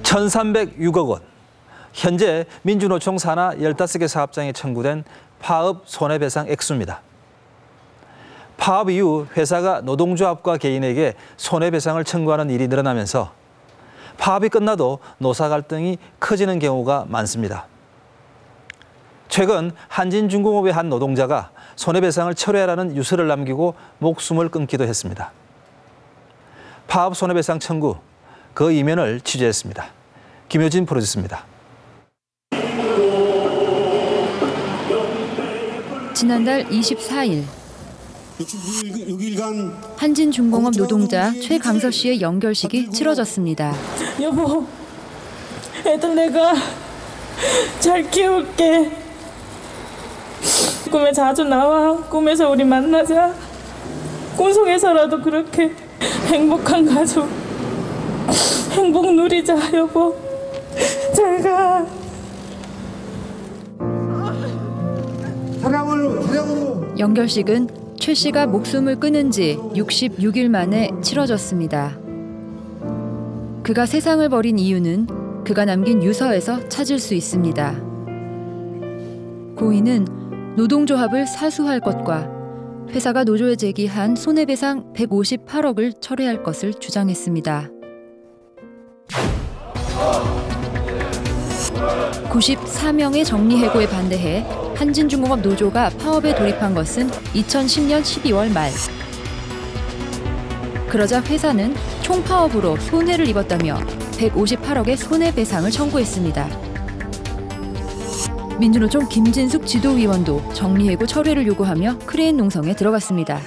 1,306억 원. 현재 민주노총 산하 15개 사업장에 청구된 파업 손해배상 액수입니다. 파업 이후 회사가 노동조합과 개인에게 손해배상을 청구하는 일이 늘어나면서 파업이 끝나도 노사 갈등이 커지는 경우가 많습니다. 최근 한진중공업의 한 노동자가 손해배상을 철회하라는 유서를 남기고 목숨을 끊기도 했습니다. 파업 손해배상 청구, 그 이면을 취재했습니다. 김효진 프로듀서입니다. 지난달 24일 한진중공업 노동자 최강서 씨의 연결식이 치러졌습니다. 여보, 애들 내가 잘 키울게. 꿈에 자주 나와. 꿈에서 우리 만나자. 꿈속에서라도 그렇게 행복한 가족, 행복 누리자, 여보. 잘 가. 연결식은 최 씨가 목숨을 끊은 지 66일 만에 치러졌습니다. 그가 세상을 버린 이유는 그가 남긴 유서에서 찾을 수 있습니다. 고인은 노동조합을 사수할 것과 회사가 노조에 제기한 손해배상 158억을 철회할 것을 주장했습니다. 94명의 정리해고에 반대해 한진중공업 노조가 파업에 돌입한 것은 2010년 12월 말. 그러자 회사는 총파업으로 손해를 입었다며 158억의 손해배상을 청구했습니다. 민주노총 김진숙 지도위원도 정리해고 철회를 요구하며 크레인 농성에 들어갔습니다.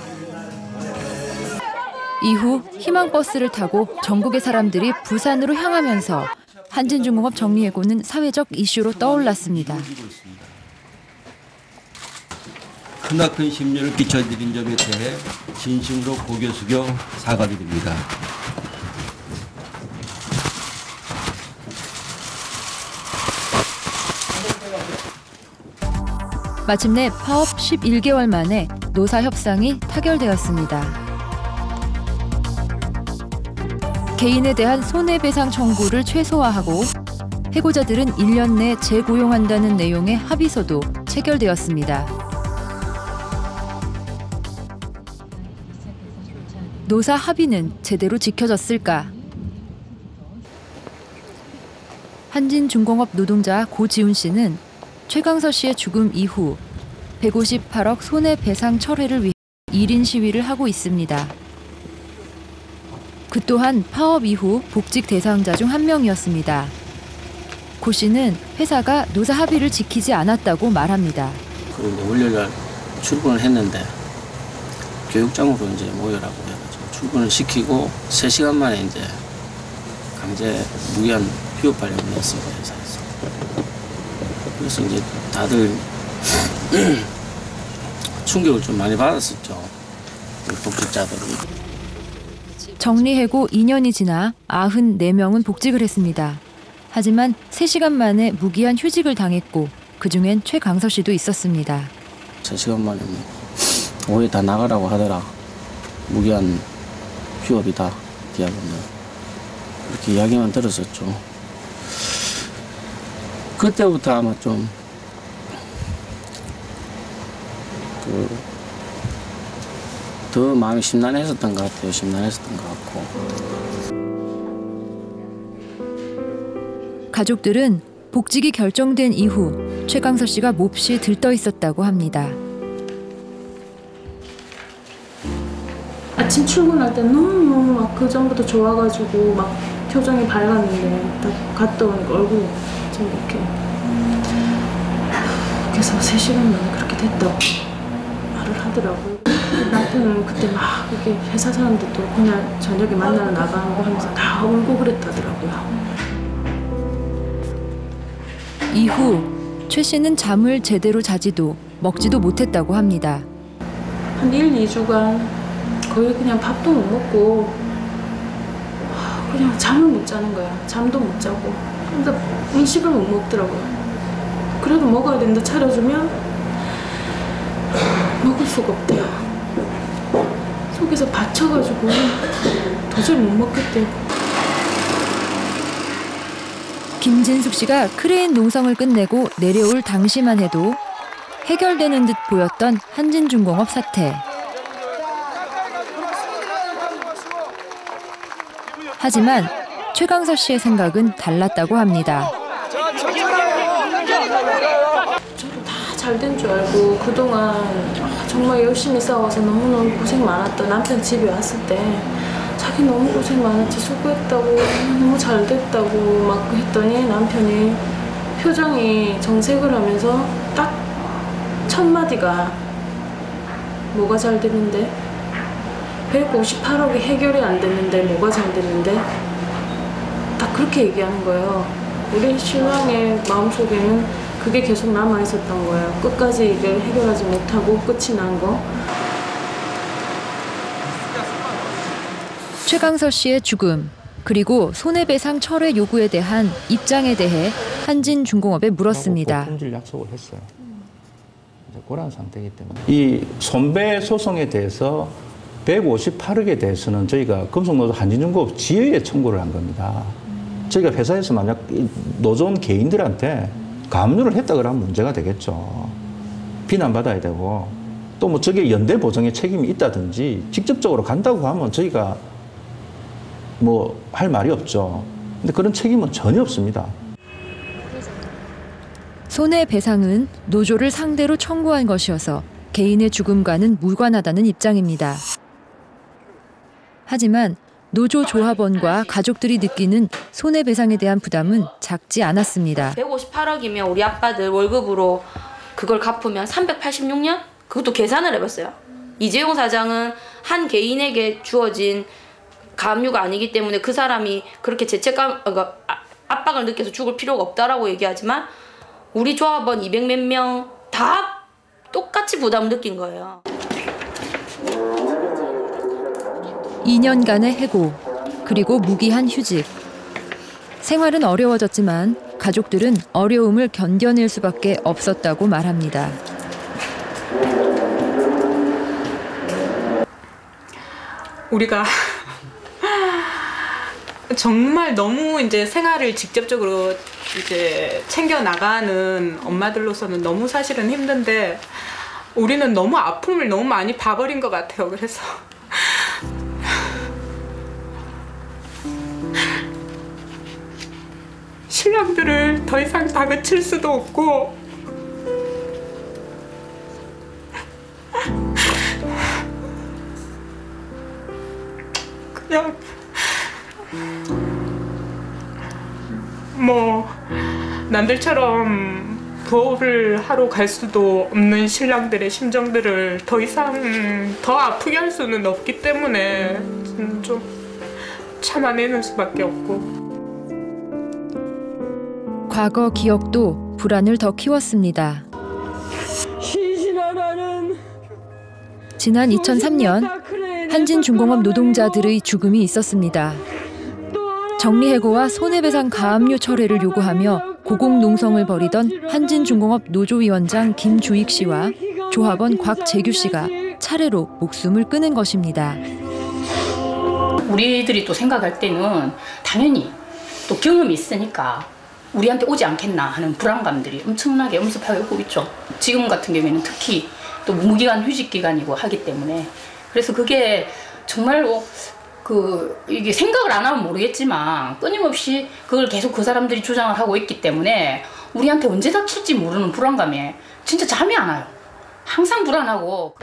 이후 희망버스를 타고 전국의 사람들이 부산으로 향하면서 한진중공업 정리해고는 사회적 이슈로 떠올랐습니다. 크나큰 심려를 끼쳐드린 점에 대해 진심으로 고개 숙여 사과드립니다. 마침내 파업 11개월 만에 노사 협상이 타결되었습니다. 개인에 대한 손해배상 청구를 최소화하고 해고자들은 1년 내 재고용한다는 내용의 합의서도 체결되었습니다. 노사 합의는 제대로 지켜졌을까? 한진중공업 노동자 고지훈 씨는 최강서 씨의 죽음 이후 158억 손해배상 철회를 위해 1인 시위를 하고 있습니다. 그 또한 파업 이후 복직 대상자 중 한 명이었습니다. 고 씨는 회사가 노사 합의를 지키지 않았다고 말합니다. 그런데 월요일날 출근을 했는데 교육장으로 이제 모여라고 해가지고 출근을 시키고 3시간 만에 이제 강제 무기한 휴업 발령을 냈습니다, 회사에서. 그래서 이제 다들 충격을 좀 많이 받았었죠, 복직자들은. 정리해고 2년이 지나 94명은 복직을 했습니다. 하지만 3시간 만에 무기한 휴직을 당했고 그중엔 최강서 씨도 있었습니다. 3시간 만에 오해 다 나가라고 하더라. 무기한 휴업이다, 계약은. 그렇게 이야기만 들었었죠. 그때부터 아마 좀 더 마음이 심란했었던 것 같아요. 심란했었던 것 같고. 가족들은 복직이 결정된 이후 최강서 씨가 몹시 들떠 있었다고 합니다. 아침 출근할 때 너무 막 그 전부터 좋아가지고 막 표정이 밝았는데 딱 갔다 오니까 얼굴이 좀 이렇게. 그래서 3시간 만에 그렇게 됐다고 말을 하더라고요. 남편은 그때 막 이렇게 회사 사람들도 그날 저녁에 만나러 나가고 하면서 다 울고 그랬다더라고요. 이후 최 씨는 잠을 제대로 자지도 먹지도 못했다고 합니다. 한 1, 2주간 거의 그냥 밥도 못 먹고 그냥 잠을 못 자는 거야. 잠도 못 자고. 근데 음식을 못 먹더라고요. 그래도 먹어야 된다 차려주면 먹을 수가 없대요. 속에서 받쳐가지고 도저히 못 먹겠대요. 김진숙 씨가 크레인 농성을 끝내고 내려올 당시만 해도 해결되는 듯 보였던 한진중공업 사태. 하지만 최강서 씨의 생각은 달랐다고 합니다. 저도 다 잘 된 줄 알고 그동안 정말 열심히 싸워서 너무너무 고생 많았던 남편 집에 왔을 때 자기 너무 고생 많았지, 수고했다고, 너무 잘 됐다고 막 했더니 남편이 표정이 정색을 하면서 딱 첫 마디가 뭐가 잘 됐는데? 158억이 해결이 안 됐는데 뭐가 잘 됐는데? 딱 그렇게 얘기하는 거예요. 우리 신랑의 마음속에는 그게 계속 남아있었던 거예요. 끝까지 이걸 해결하지 못하고 끝이 난 거. 최강서 씨의 죽음, 그리고 손해배상 철회 요구에 대한 입장에 대해 한진중공업에 물었습니다. 품질 약속을 했어요. 이제 그런 상태이기 때문에 이 손배 소송에 대해서 158억에 대해서는 저희가 금속노조 한진중공업 지회에 청구를 한 겁니다. 저희가 회사에서 만약 노조원 개인들한테 가압류를 했다 그러면 문제가 되겠죠. 비난받아야 되고 또 뭐 저게 연대 보정에 책임이 있다든지 직접적으로 간다고 하면 저희가 뭐 할 말이 없죠. 근데 그런 책임은 전혀 없습니다. 손해배상은 노조를 상대로 청구한 것이어서 개인의 죽음과는 무관하다는 입장입니다. 하지만 노조 조합원과 가족들이 느끼는 손해배상에 대한 부담은 작지 않았습니다. 158억이면 우리 아빠들 월급으로 그걸 갚으면 386년? 그것도 계산을 해봤어요. 이재용 사장은 한 개인에게 주어진 가압류가 아니기 때문에 그 사람이 그렇게 죄책감, 그러니까 압박을 느껴서 죽을 필요가 없다라고 얘기하지만 우리 조합원 200몇 명 다 똑같이 부담을 느낀 거예요. 2년간의 해고, 그리고 무기한 휴직. 생활은 어려워졌지만 가족들은 어려움을 견뎌낼 수밖에 없었다고 말합니다. 우리가 정말 너무 이제 생활을 직접적으로 이제 챙겨 나가는 엄마들로서는 너무 사실은 힘든데 우리는 너무 아픔을 너무 많이 봐버린 것 같아요. 그래서 신랑들을 더 이상 다그칠 수도 없고 그냥 뭐 남들처럼 부업을 하러 갈 수도 없는 신랑들의 심정들을 더 이상 더 아프게 할 수는 없기 때문에 좀 참아내는 수밖에 없고. 과거 기억도 불안을 더 키웠습니다. 지난 2003년 한진중공업 노동자들의 죽음이 있었습니다. 정리해고와 손해배상 가압류 철회를 요구하며 고공농성을 벌이던 한진중공업 노조위원장 김주익 씨와 조합원 곽재규 씨가 차례로 목숨을 끊은 것입니다. 우리들이 또 생각할 때는 당연히 또 경험이 있으니까 우리한테 오지 않겠나 하는 불안감들이 엄청나게 엄습하게 오고 있죠. 지금 같은 경우에는 특히 또 무기간 휴직 기간이고 하기 때문에 그래서 그게 정말로 이게 생각을 안 하면 모르겠지만 끊임없이 그걸 계속 그 사람들이 주장을 하고 있기 때문에 우리한테 언제 닥칠지 모르는 불안감에 진짜 잠이 안 와요. 항상 불안하고.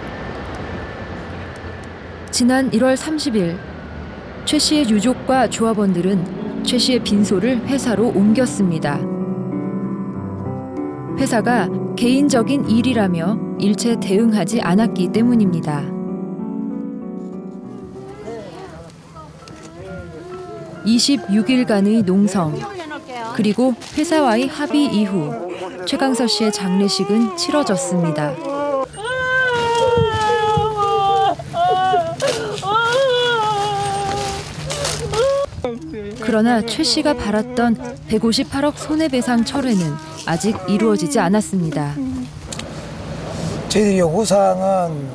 지난 1월 30일 최 씨의 유족과 조합원들은 최 씨의 빈소를 회사로 옮겼습니다. 회사가 개인적인 일이라며 일체 대응하지 않았기 때문입니다. 26일간의 농성, 그리고 회사와의 합의 이후 최강서 씨의 장례식은 치러졌습니다. 그러나 최 씨가 바랐던 158억 손해배상 철회는 아직 이루어지지 않았습니다. 저희들이 요구사항은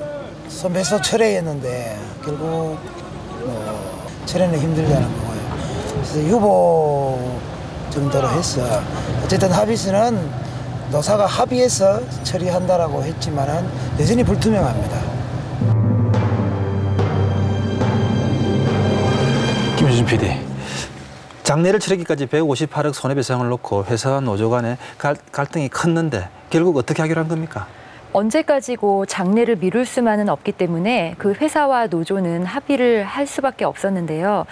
손배소 철회였는데 결국 철회는 힘들다는 거고요. 그래서 유보 정도로 했어. 어쨌든 합의서는 노사가 합의해서 처리한다라고 했지만은 여전히 불투명합니다. 김유진 PD, 장례를 치르기까지 158억 손해배상을 놓고 회사와 노조 간에 갈등이 컸는데 결국 어떻게 하기로 한 겁니까? 언제까지고 장례를 미룰 수만은 없기 때문에 그 회사와 노조는 합의를 할 수밖에 없었는데요.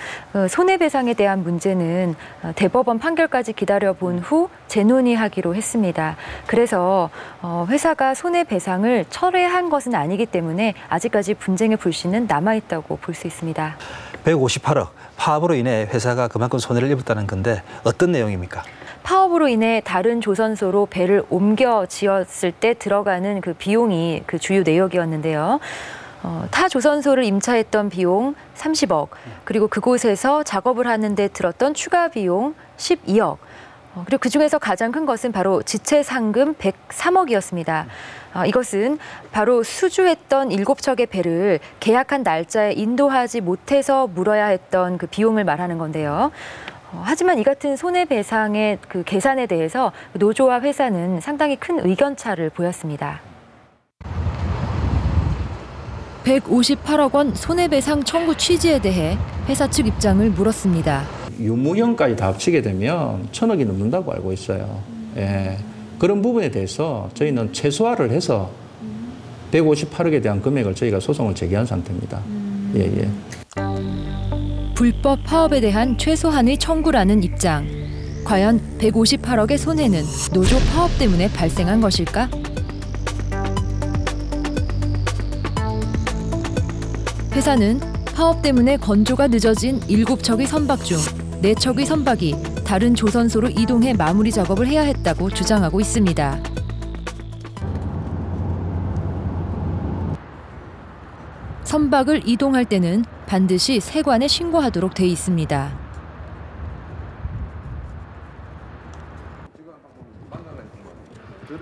손해배상에 대한 문제는 대법원 판결까지 기다려본 후 재논의하기로 했습니다. 그래서 회사가 손해배상을 철회한 것은 아니기 때문에 아직까지 분쟁의 불씨는 남아있다고 볼 수 있습니다. 158억, 파업으로 인해 회사가 그만큼 손해를 입었다는 건데 어떤 내용입니까? 파업으로 인해 다른 조선소로 배를 옮겨 지었을 때 들어가는 그 비용이 그 주요 내역이었는데요. 타 조선소를 임차했던 비용 30억, 그리고 그곳에서 작업을 하는데 들었던 추가 비용 12억, 그리고 그중에서 가장 큰 것은 바로 지체 상금 103억이었습니다. 이것은 바로 수주했던 7척의 배를 계약한 날짜에 인도하지 못해서 물어야 했던 그 비용을 말하는 건데요. 하지만 이 같은 손해배상의 그 계산에 대해서 노조와 회사는 상당히 큰 의견차를 보였습니다. 158억 원 손해배상 청구 취지에 대해 회사 측 입장을 물었습니다. 유무형까지 다 합치게 되면 1,000억이 넘는다고 알고 있어요. 예. 그런 부분에 대해서 저희는 최소화를 해서 158억에 대한 금액을 저희가 소송을 제기한 상태입니다. 예. 불법 파업에 대한 최소한의 청구라는 입장. 과연 158억의 손해는 노조 파업 때문에 발생한 것일까? 회사는 파업 때문에 건조가 늦어진 7척의 선박 중 4척의 선박이 다른 조선소로 이동해 마무리 작업을 해야 했다고 주장하고 있습니다. 선박을 이동할 때는 반드시 세관에 신고하도록 돼 있습니다.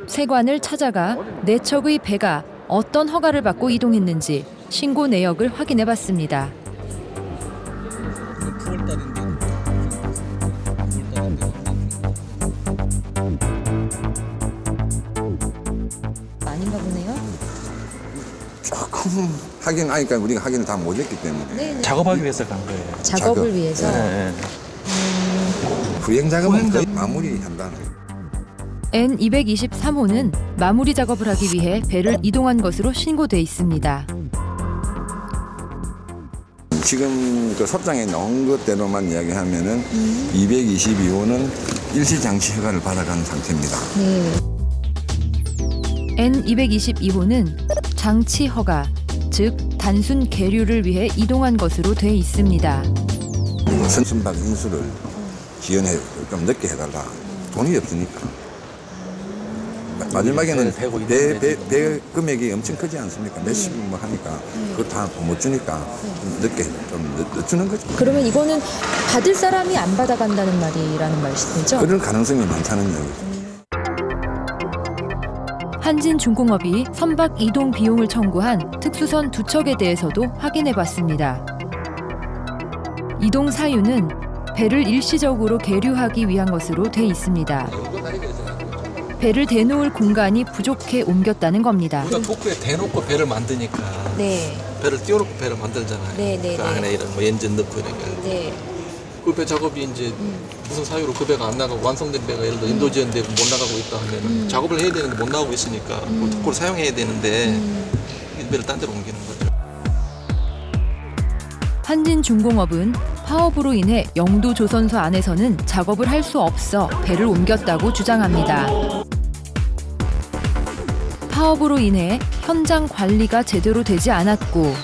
세관을 찾아가 4척의 배가 어떤 허가를 받고 이동했는지 신고 내역을 확인해 봤습니다. 아닌가 보네요. 조금 그러니까 우리가 확인을 다 못했기 때문에. 네. 작업하기 위해서 간 거예요. 작업을 위해서. 네. 후행 작업은 거의 마무리한다는 거예요. N223호는 마무리 작업을 하기 위해 배를 이동한 것으로 신고돼 있습니다. 지금 그 섭장에 나온 것대로만 이야기하면은 222호는 일시장치 허가를 받아간 상태입니다. N222호는 장치 허가, 즉 단순 계류를 위해 이동한 것으로 돼 있습니다. 선박 인수를 지연해 좀 늦게 해달라. 돈이 없으니까. 마지막에는 배 금액이 엄청 크지 않습니까? 몇십 뭐 하니까 그걸 다 못 주니까 좀 늦게 좀 늦추는 거죠. 그러면 이거는 받을 사람이 안 받아간다는 말이라는 말씀이죠? 그럴 가능성이 많다는 얘기죠. 한진중공업이 선박 이동 비용을 청구한 특수선 2척에 대해서도 확인해봤습니다. 이동 사유는 배를 일시적으로 계류하기 위한 것으로 돼 있습니다. 배를 대놓을 공간이 부족해 옮겼다는 겁니다. 우리가 도크에 대놓고 배를 만드니까 네. 배를 띄워놓고 배를 만들잖아요. 네. 그 안에 이런 뭐 엔진 넣고 이렇게. 네. 그 배 작업이 이제 무슨 사유로 그 배가 안 나가고 완성된 배가 예를 들어 인도 지연되고 못 나가고 있다 하면은 작업을 해야 되는데 못 나가고 있으니까 그 도크를 사용해야 되는데 이 배를 딴 데로 옮기는 거죠. 한진중공업은 파업으로 인해 영도 조선소 안에서는 작업을 할 수 없어 배를 옮겼다고 주장합니다. 파업으로 인해 현장 관리가 제대로 되지 않았고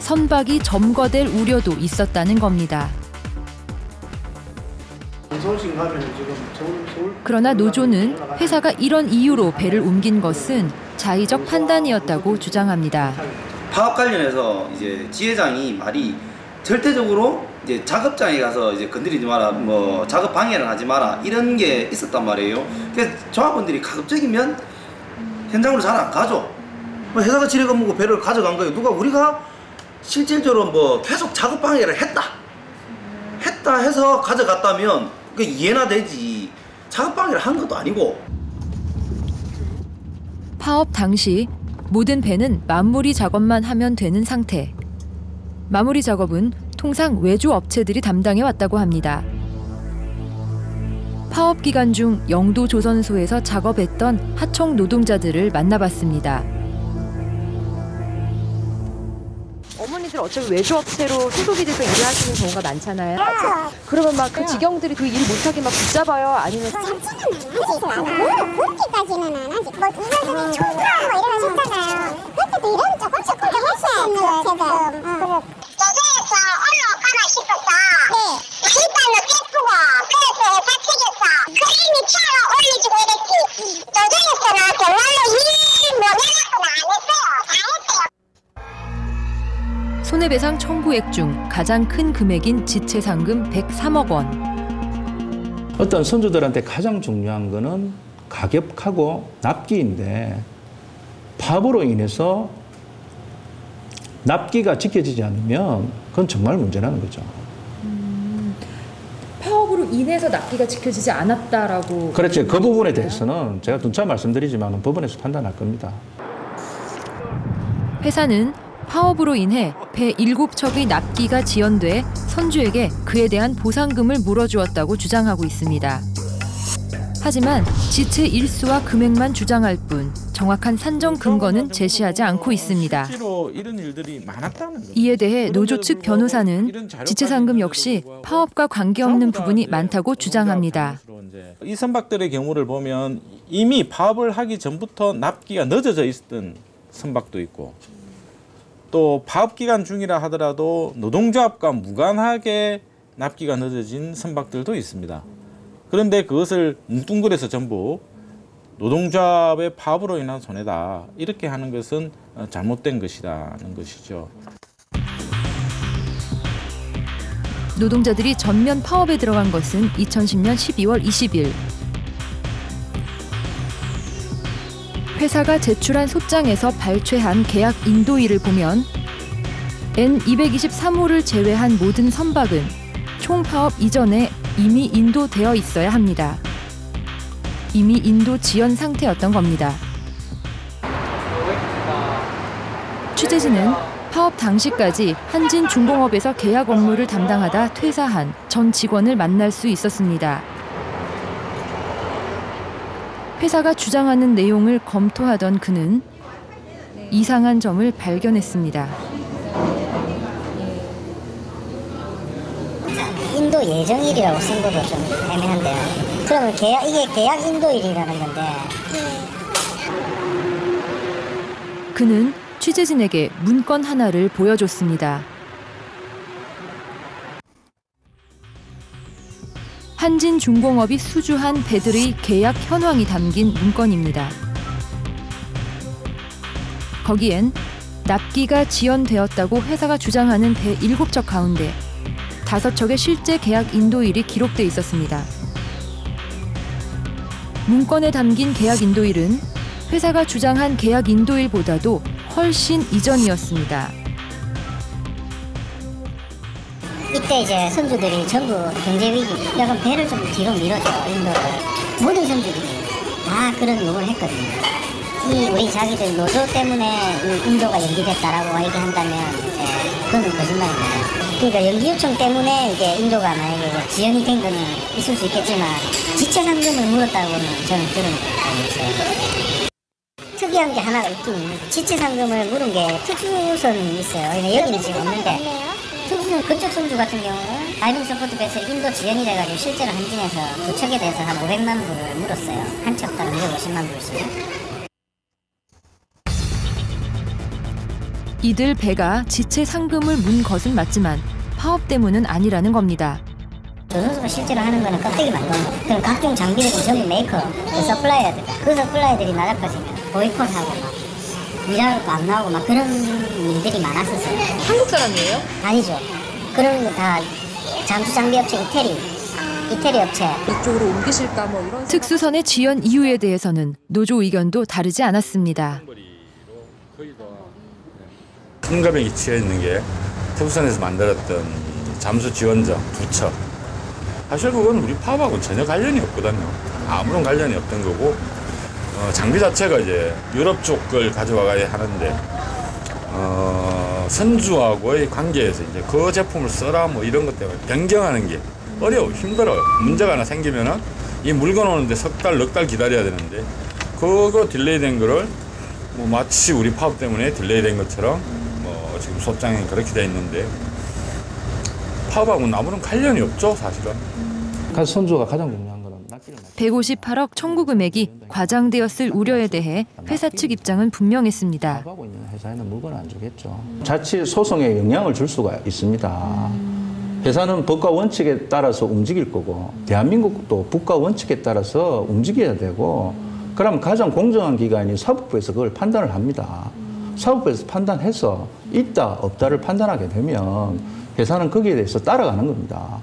선박이 점거될 우려도 있었다는 겁니다. 그러나 노조는 회사가 이런 이유로 배를 옮긴 것은 자의적 판단이었다고 주장합니다. 파업 관련해서 이제 지회장이 말이 절대적으로 이제 작업장에 가서 이제 건드리지 마라, 뭐 작업 방해를 하지 마라 이런 게 있었단 말이에요. 그래서 조합원들이 가급적이면 현장으로 잘 안 가죠. 뭐 회사가 지뢰가 묻고 배를 가져간 거예요. 우리가 실질적으로 뭐 계속 작업 방해를 했다 했다 해서 가져갔다면 그 이해나 되지. 작업방해를 한 것도 아니고. 파업 당시 모든 배는 마무리 작업만 하면 되는 상태. 마무리 작업은 통상 외주 업체들이 담당해 왔다고 합니다. 파업 기간 중 영도 조선소에서 작업했던 하청 노동자들을 만나봤습니다. 어머니들 어차피 외주업체로 소속이 돼서 일을 하시는 경우가 많잖아요. 그렇죠. 그러면 막 그 직영들이 그 일 못하게 막 붙잡아요? 아니면 그렇게까지는 안 하지. 뭐 이런 총괄하고 이런 거 있잖아요. 그때도 이런 조금 했어요. 지금. 제대에서 올라가나 싶었어. 네. 일단은 예쁘고 그래서 회사 측에서 그림이 피아노 올려주고 이랬지. 조정에서는 정말로 일 명예라고는 안 했어요. 다 했어요. 손해배상 청구액 중 가장 큰 금액인 지체상금 103억 원. 어떤 선주들한테 가장 중요한 거는 가격하고 납기인데 파업으로 인해서 납기가 지켜지지 않으면 그건 정말 문제라는 거죠. 파업으로 인해서 납기가 지켜지지 않았다라고. 그렇죠. 그 부분에 대해서는 제가 누차 말씀드리지만 법원에서 판단할 겁니다. 회사는 파업으로 인해 배 7척의 납기가 지연돼 선주에게 그에 대한 보상금을 물어주었다고 주장하고 있습니다. 하지만 지체 일수와 금액만 주장할 뿐 정확한 산정 근거는 제시하지 않고 있습니다. 실제로 이런 일들이 많았다는 거죠. 이에 대해 노조 측 변호사는 지체상금 역시 파업과 관계없는 부분이 많다고 주장합니다. 이 선박들의 경우를 보면 이미 파업을 하기 전부터 납기가 늦어져 있었던 선박도 있고 또 파업 기간 중이라 하더라도 노동조합과 무관하게 납기가 늦어진 선박들도 있습니다. 그런데 그것을 뭉뚱그려서 전부 노동조합의 파업으로 인한 손해다 이렇게 하는 것은 잘못된 것이라는 것이죠. 노동자들이 전면 파업에 들어간 것은 2010년 12월 20일. 회사가 제출한 소장에서 발췌한 계약 인도일을 보면 N223호를 제외한 모든 선박은 총파업 이전에 이미 인도되어 있어야 합니다. 이미 인도 지연 상태였던 겁니다. 취재진은 파업 당시까지 한진중공업에서 계약 업무를 담당하다 퇴사한 전 직원을 만날 수 있었습니다. 회사가 주장하는 내용을 검토하던 그는 이상한 점을 발견했습니다. 인도 예정일이라고 쓴 것도 좀 애매한데요. 그러면 이게 계약 인도일이라는 건데. 그는 취재진에게 문건 하나를 보여줬습니다. 한진중공업이 수주한 배들의 계약 현황이 담긴 문건입니다. 거기엔 납기가 지연되었다고 회사가 주장하는 배 7척 가운데 5척의 실제 계약 인도일이 기록돼 있었습니다. 문건에 담긴 계약 인도일은 회사가 주장한 계약 인도일보다도 훨씬 이전이었습니다. 이때 이제 선주들이 전부 경제위기, 약간 배를 좀 뒤로 밀어줘, 인도를. 모든 선주들이 다 그런 요구를 했거든요. 우리 자기들 노조 때문에 인도가 연기됐다라고 얘기한다면 그건 거짓말입니다. 그러니까 연기 요청 때문에 이게 인도가 만약에 지연이 된 거는 있을 수 있겠지만 지체상금을 물었다고는 저는 들은 적이 없어요. 특이한 게 하나가 있긴 있는데 지체상금을 물은 게 특수선이 있어요. 여기는 지금 없는데 특수선 그쪽 선주 같은 경우는 다이빙 서포트 배스 인도 지연이 돼가지고 실제로 한진에서 두 척에 대해서 한 500만 불을 물었어요. 한 척당 250만 불씩. 이들 배가 지체 상금을 문 것은 맞지만 파업 때문은 아니라는 겁니다. 조선소가 실제로 하는 거는 껍데기 만드는 거. 그럼 각종 장비들은 전부 메이커, 그 서플라이어들. 그 서플라이어들이 나락가지면 보이콧하고 막 일하고 안 나오고 막 그런 일들이 많았었어요. 한국 사람이에요? 아니죠. 그런 거 다 잠수 장비 업체 이태리 업체. 이쪽으로 옮기실까 뭐 이런. 특수선의 지연 이유에 대해서는 노조 의견도 다르지 않았습니다. 큰 가격이 치여 있는 게 특수선에서 만들었던 잠수 지원정 2척 사실 그건 우리 파업하고는 전혀 관련이 없거든요. 아무런 관련이 없던 거고 장비 자체가 이제 유럽 쪽 걸 가져와야 하는데 선주하고의 관계에서 이제 그 제품을 써라 뭐 이런 것 때문에 변경하는 게 어려워 힘들어요. 문제가 하나 생기면은 이 물건 오는데 석 달, 넉 달 기다려야 되는데 그거 딜레이 된 거를 뭐 마치 우리 파업 때문에 딜레이 된 것처럼 뭐 지금 소장에 그렇게 돼 있는데 파업하고는 아무런 관련이 없죠, 사실은. 선주가 가장 중요한 거는 158억 청구 금액이 과장되었을 우려에 대해 회사 측 입장은 분명했습니다. 하고 있는 회사에는 물건 안 주겠죠. 자칫 소송에 영향을 줄 수가 있습니다. 회사는 법과 원칙에 따라서 움직일 거고 대한민국도 법과 원칙에 따라서 움직여야 되고 그럼 가장 공정한 기관이 사법부에서 그걸 판단을 합니다. 사법부에서 판단해서 있다 없다를 판단하게 되면 회사는 거기에 대해서 따라가는 겁니다.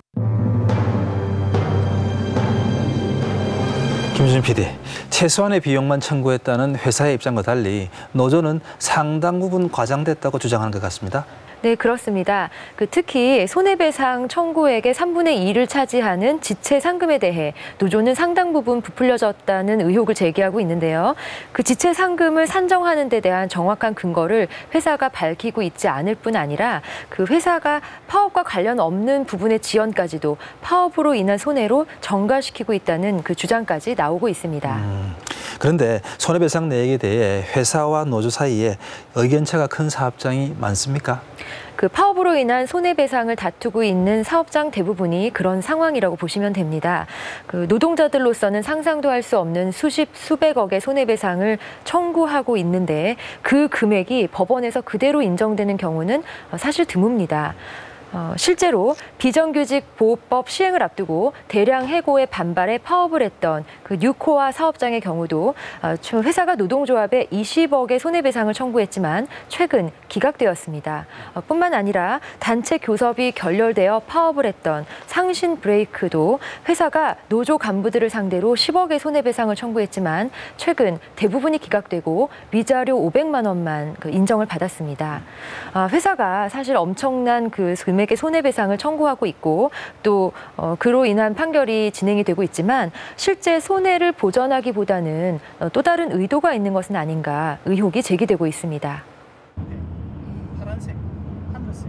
김준 PD, 최소한의 비용만 청구했다는 회사의 입장과 달리 노조는 상당 부분 과장됐다고 주장하는 것 같습니다. 네, 그렇습니다. 특히 손해배상 청구액의 3분의 2를 차지하는 지체 상금에 대해 노조는 상당 부분 부풀려졌다는 의혹을 제기하고 있는데요. 그 지체 상금을 산정하는 데 대한 정확한 근거를 회사가 밝히고 있지 않을 뿐 아니라 그 회사가 파업과 관련 없는 부분의 지연까지도 파업으로 인한 손해로 전가시키고 있다는 그 주장까지 나오고 있습니다. 그런데 손해배상 내역에 대해 회사와 노조 사이에 의견차가 큰 사업장이 많습니까? 그 파업으로 인한 손해배상을 다투고 있는 사업장 대부분이 그런 상황이라고 보시면 됩니다. 그 노동자들로서는 상상도 할 수 없는 수십, 수백억의 손해배상을 청구하고 있는데 그 금액이 법원에서 그대로 인정되는 경우는 사실 드뭅니다. 실제로 비정규직 보호법 시행을 앞두고 대량 해고에 반발해 파업을 했던 그 뉴코아 사업장의 경우도 회사가 노동조합에 20억의 손해배상을 청구했지만 최근 기각되었습니다. 뿐만 아니라 단체 교섭이 결렬되어 파업을 했던 상신 브레이크도 회사가 노조 간부들을 상대로 10억의 손해배상을 청구했지만 최근 대부분이 기각되고 위자료 500만 원만 인정을 받았습니다. 회사가 사실 엄청난 그 금액의 손해배상을 청구하고 있고 또 그로 인한 판결이 진행이 되고 있지만 실제 손해를 보전하기보다는 또 다른 의도가 있는 것은 아닌가 의혹이 제기되고 있습니다. 파란색, 하늘색.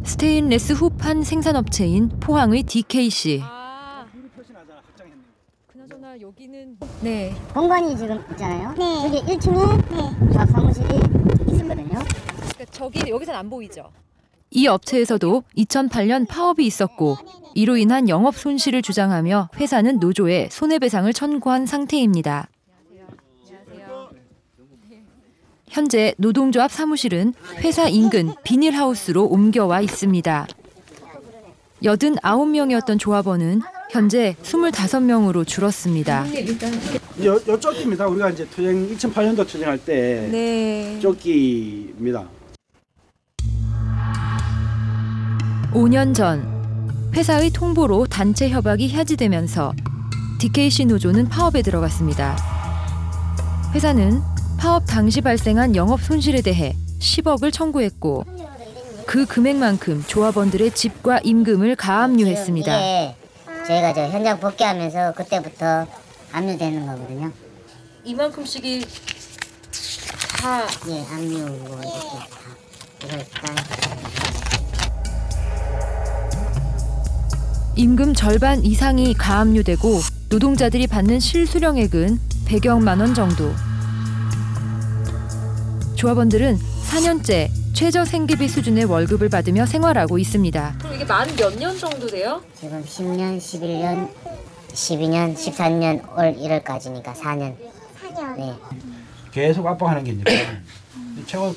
스테인레스 후판 생산업체인 포항의 DKC. 그나저나 여기는 네. 공간이 지금 있잖아요. 네. 여기 1층에 조합 사무실이 있었거든요. 그러니까 저기 여기서는 안 보이죠? 이 업체에서도 2008년 파업이 있었고 이로 인한 영업 손실을 주장하며 회사는 노조에 손해배상을 청구한 상태입니다. 현재 노동조합 사무실은 회사 인근 비닐하우스로 옮겨와 있습니다. 89명이었던 조합원은 현재 25명으로 줄었습니다. 요 조끼입니다. 우리가 이제 투쟁 2008년도 투쟁할 때 네. 조끼입니다. 5년 전 회사의 통보로 단체 협약이 해지되면서 DKC 노조는 파업에 들어갔습니다. 회사는 파업 당시 발생한 영업 손실에 대해 10억을 청구했고 그 금액만큼 조합원들의 집과 임금을 가압류했습니다. 이게 저희가 저 현장 복귀하면서 그때부터 압류되는 거거든요. 이만큼씩이 다 예, 압류 뭐 이렇게 다 임금 절반 이상이 가압류되고 노동자들이 받는 실수령액은 100여만 원 정도. 조합원들은 4년째 최저 생계비 수준의 월급을 받으며 생활하고 있습니다. 그럼 이게 만 몇 년 정도 돼요? 지금 10년, 11년, 12년, 13년, 올 1월까지니까 4년. 4년. 네. 계속 압박하는 게 이제 최고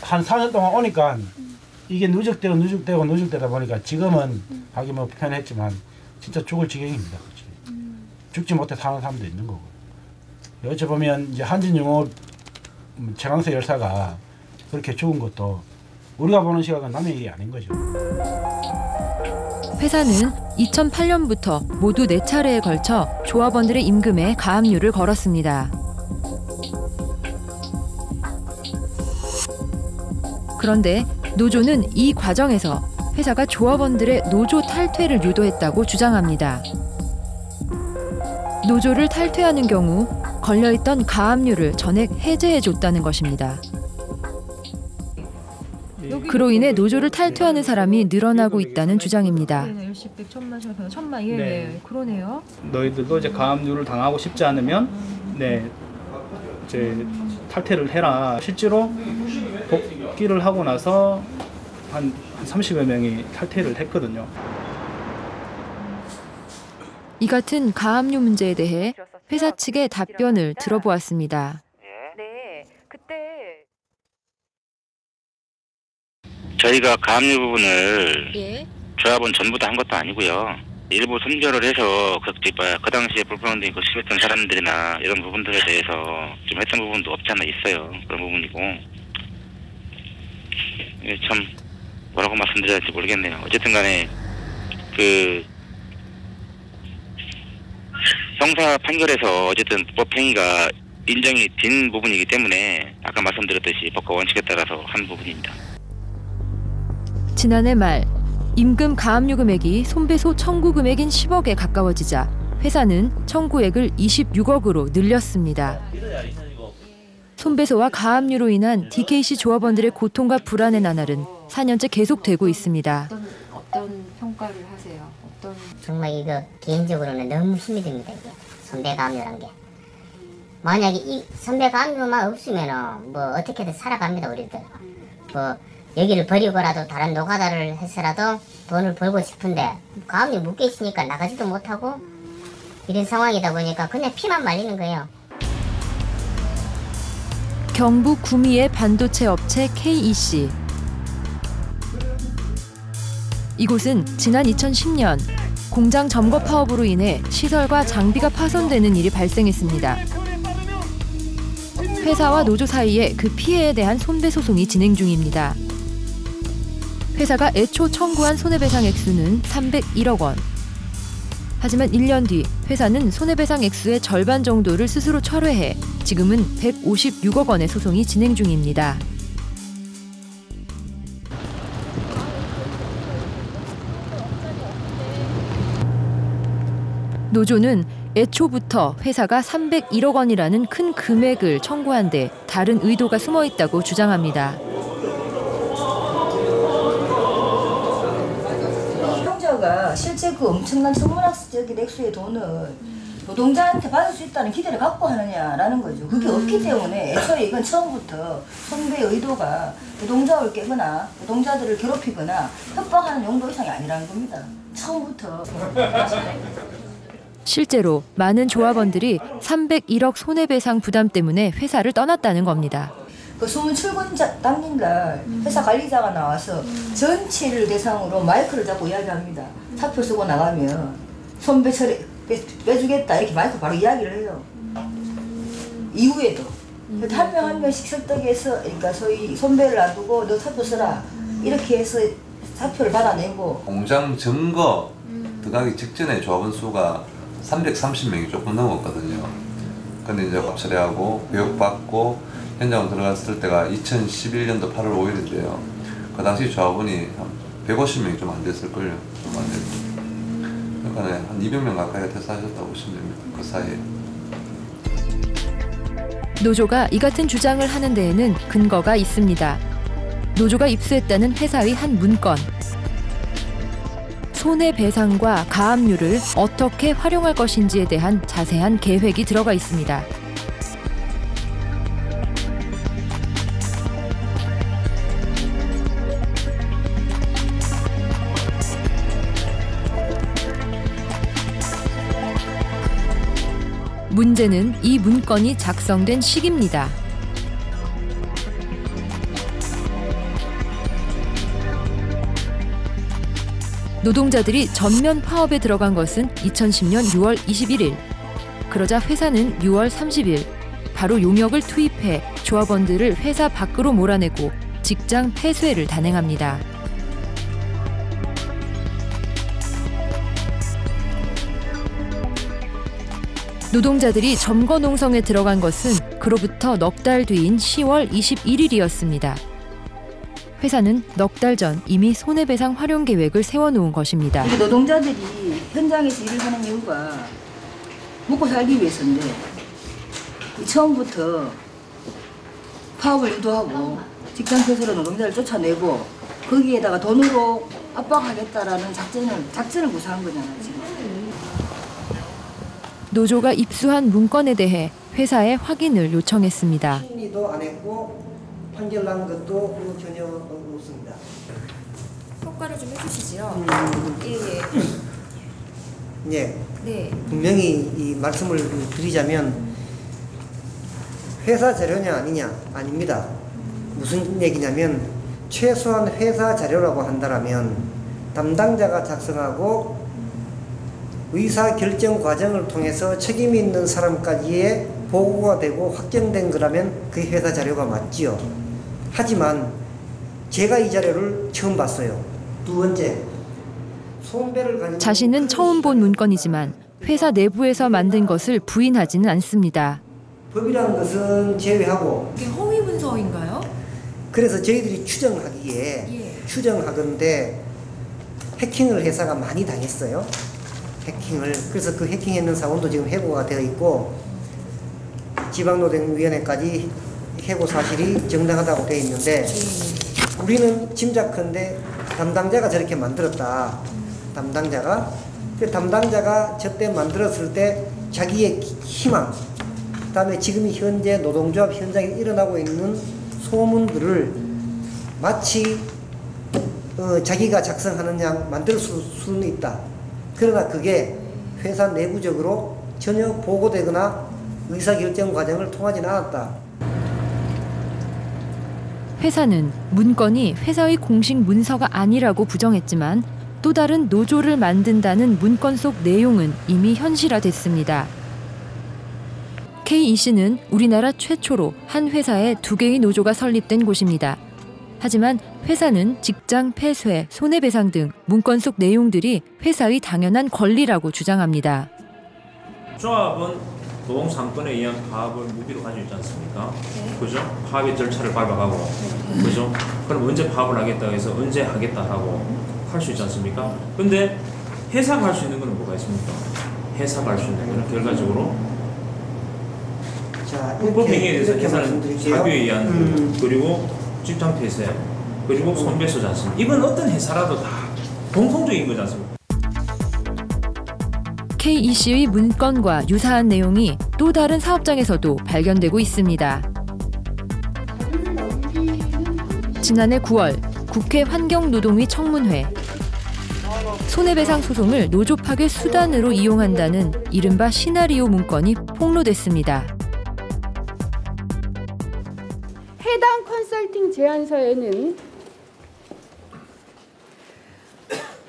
한 4년 동안 오니까 이게 누적되다 보니까 지금은 하기 뭐 편했지만 진짜 죽을 지경입니다. 죽지 못해 사는 사람도 있는 거고. 어찌 보면 이제 한진융업 최강세 열사가 그렇게 죽은 것도 우리가 보는 시각은 남의 일이 아닌 거죠. 회사는 2008년부터 모두 4차례에 걸쳐 조합원들의 임금에 가압류를 걸었습니다. 그런데 노조는 이 과정에서 회사가 조합원들의 노조 탈퇴를 유도했다고 주장합니다. 노조를 탈퇴하는 경우 걸려있던 가압류를 전액 해제해줬다는 것입니다. 그로 인해 노조를 탈퇴하는 사람이 늘어나고 있다는 주장입니다. 일식백 천만 예, 그러네요. 너희들도 이제 가압류를 당하고 싶지 않으면 이제 탈퇴를 해라. 실제로 복귀를 하고 나서 한 30여 명이 탈퇴를 했거든요. 이 같은 가압류 문제에 대해 회사 측의 답변을 들어보았습니다. 네, 그때 저희가 가압류 부분을 조합원 전부 다 한 것도 아니고요. 일부 선별을 해서 그 당시에 불평등이 심했던 사람들이나 이런 부분들에 대해서 좀 했던 부분도 없지 않아 있어요. 그런 부분이고 이게 참 뭐라고 말씀드려야 할지 모르겠네요. 어쨌든 간에 그 형사 판결에서 어쨌든 불법행위가 인정이 된 부분이기 때문에 아까 말씀드렸듯이 법과 원칙에 따라서 한 부분입니다. 지난해 말 임금 가압류 금액이 손배소 청구 금액인 10억에 가까워지자 회사는 청구액을 26억으로 늘렸습니다. 손배소와 가압류로 인한 DKC 조합원들의 고통과 불안의 나날은 4년째 계속되고 있습니다. 어떤 평가를 하세요? 정말 이거 개인적으로는 너무 힘이 듭니다. 이게 선배 가압류란 게. 만약에 이 선배 가압류만 없으면 뭐 어떻게든 살아갑니다 우리들. 뭐 여기를 버리고라도 다른 노가다를 해서라도 돈을 벌고 싶은데 가압류 묶여 있으니까 나가지도 못하고 이런 상황이다 보니까 그냥 피만 말리는 거예요. 경북 구미의 반도체 업체 KEC. 이곳은 지난 2010년 공장 점거 파업으로 인해 시설과 장비가 파손되는 일이 발생했습니다. 회사와 노조 사이에 그 피해에 대한 손배소송이 진행 중입니다. 회사가 애초 청구한 손해배상 액수는 301억 원. 하지만 1년 뒤 회사는 손해배상 액수의 절반 정도를 스스로 철회해 지금은 156억 원의 소송이 진행 중입니다. 노조는 애초부터 회사가 301억 원이라는 큰 금액을 청구한 데 다른 의도가 숨어 있다고 주장합니다. 형제가 실제 그 엄청난 천문학적인 액수의 돈을 노동자한테 받을 수 있다는 기대를 갖고 하느냐라는 거죠. 그게 없기 때문에 애초에 이건 처음부터 선배의 의도가 노동자를 깨거나 노동자들을 괴롭히거나 협박하는 용도 이상이 아니라는 겁니다. 처음부터. 실제로 많은 조합원들이 301억 손해배상 부담 때문에 회사를 떠났다는 겁니다. 그 소문 출근 당긴 날 회사 관리자가 나와서 전체를 대상으로 마이크를 잡고 이야기합니다. 사표 쓰고 나가면 손배 처리 빼주겠다 이렇게 마이크 바로 이야기를 해요. 이후에도 한 명 한 명씩 설득해서 그러니까 소위 손배를 놔두고 너 사표 써라 이렇게 해서 사표를 받아내고 공장 점거 들어가기 직전에 조합원 수가 330명이 조금 넘었거든요. 근데 이제 처리하고 교육받고 현장으로 들어갔을 때가 2011년도 8월 5일인데요. 그 당시 조합원이 한 150명이 좀 안 됐을걸요. 좀 안 됐고. 그러니까 한 200명 가까이 퇴사하셨다고 보시면 됩니다. 그 사이에. 노조가 이 같은 주장을 하는 데에는 근거가 있습니다. 노조가 입수했다는 회사의 한 문건. 손해배상과 가압류를 어떻게 활용할 것인지에 대한 자세한 계획이 들어가 있습니다. 문제는 이 문건이 작성된 시기입니다. 노동자들이 전면 파업에 들어간 것은 2010년 6월 21일. 그러자 회사는 6월 30일 바로 용역을 투입해 조합원들을 회사 밖으로 몰아내고 직장 폐쇄를 단행합니다. 노동자들이 점거 농성에 들어간 것은 그로부터 넉 달 뒤인 10월 21일이었습니다. 회사는 넉 달 전 이미 손해배상 활용 계획을 세워놓은 것입니다. 이게 노동자들이 현장에서 일을 하는 이유가 먹고 살기 위해서인데 처음부터 파업을 유도하고 직장 폐쇄로 노동자를 쫓아내고 거기에다가 돈으로 압박하겠다라는 작전을 구사한 거잖아요, 지금. 노조가 입수한 문건에 대해 회사에 확인을 요청했습니다. 심리도 안 했고 판결 난 것도 전혀 없습니다. 평가를 좀 해주시죠. 예. 네. 분명히 이 말씀을 드리자면 회사 자료냐 아니냐 아닙니다. 무슨 얘기냐면 최소한 회사 자료라고 한다면 담당자가 작성하고 의사결정 과정을 통해서 책임 있는 사람까지의 보고가 되고 확정된 거라면 그게 회사 자료가 맞지요. 하지만 제가 이 자료를 처음 봤어요. 두 번째, 손배를 가지고 자신은 처음 본 문건이지만 회사 내부에서 만든 것을 부인하지는 않습니다. 법이라는 것은 제외하고 이게 허위 문서인가요? 그래서 저희들이 추정하건대 해킹을 회사가 많이 당했어요. 해킹을. 그래서 그 해킹했는 사원도 지금 해고가 되어 있고 지방노동위원회까지 해고 사실이 정당하다고 되어 있는데 우리는 짐작컨대 담당자가 저렇게 만들었다. 담당자가 저때 만들었을 때 자기의 희망, 그다음에 지금 현재 노동조합 현장에 일어나고 있는 소문들을 마치 자기가 작성하는 양 만들 수는 있다. 그러나 그게 회사 내부적으로 전혀 보고되거나 의사결정 과정을 통하지는 않았다. 회사는 문건이 회사의 공식 문서가 아니라고 부정했지만 또 다른 노조를 만든다는 문건 속 내용은 이미 현실화됐습니다. KEC는 우리나라 최초로 한 회사에 2개의 노조가 설립된 곳입니다. 하지만 회사는 직장 폐쇄, 손해배상 등 문건 속 내용들이 회사의 당연한 권리라고 주장합니다. 조합은 노동상권에 의한 파업을 무기로 가지고 있지 않습니까? 그죠? 파업의 절차를 밟아가고, 그죠? 그럼 언제 파업을 하겠다고 해서 언제 하겠다라고 할 수 있지 않습니까? 근데 회사가 할 수 있는 건 뭐가 있습니까? 회사가 할 수 있는 건 결과적으로 불법행위에 대해서 회사는 사규에 의한 그리고 직장 폐쇄 그리고 손배소지 않습니까? 이건 어떤 회사라도 다 공통적인 거지 않습니까? KEC의 문건과 유사한 내용이 또 다른 사업장에서도 발견되고 있습니다. 지난해 9월 국회 환경노동위 청문회. 손해배상 소송을 노조 파괴 수단으로 이용한다는 이른바 시나리오 문건이 폭로됐습니다. 해당 컨설팅 제안서에는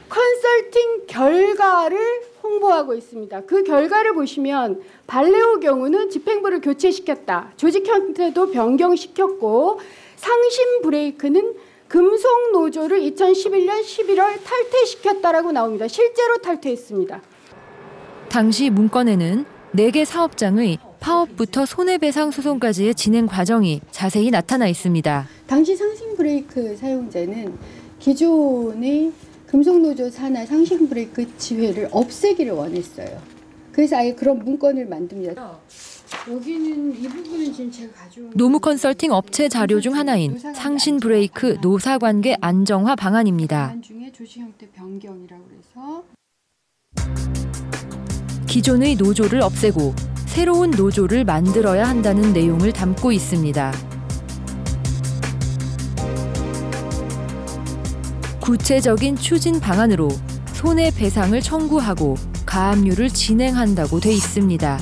컨설팅 결과를 홍보하고 있습니다. 그 결과를 보시면 발레오 경우는 집행부를 교체시켰다. 조직 형태도 변경시켰고 상신 브레이크는 금속노조를 2011년 11월 탈퇴시켰다라고 나옵니다. 실제로 탈퇴했습니다. 당시 문건에는 4개 사업장의 파업부터 손해배상 소송까지의 진행 과정이 자세히 나타나 있습니다. 당시 상신 브레이크 사용자는 기존의 금속노조 산하 상신 브레이크 지회를 없애기를 원했어요. 그래서 아예 그런 문건을 만듭니다. 여기는 이 부분은 지금 제가 가져온 노무 컨설팅 업체 자료 중 하나인 상신 브레이크 노사관계 안정화 방안입니다. 중에 조직 형태 변경이라고 해서 기존의 노조를 없애고 새로운 노조를 만들어야 한다는 내용을 담고 있습니다. 구체적인 추진 방안으로 손해배상을 청구하고 가압류를 진행한다고 돼 있습니다.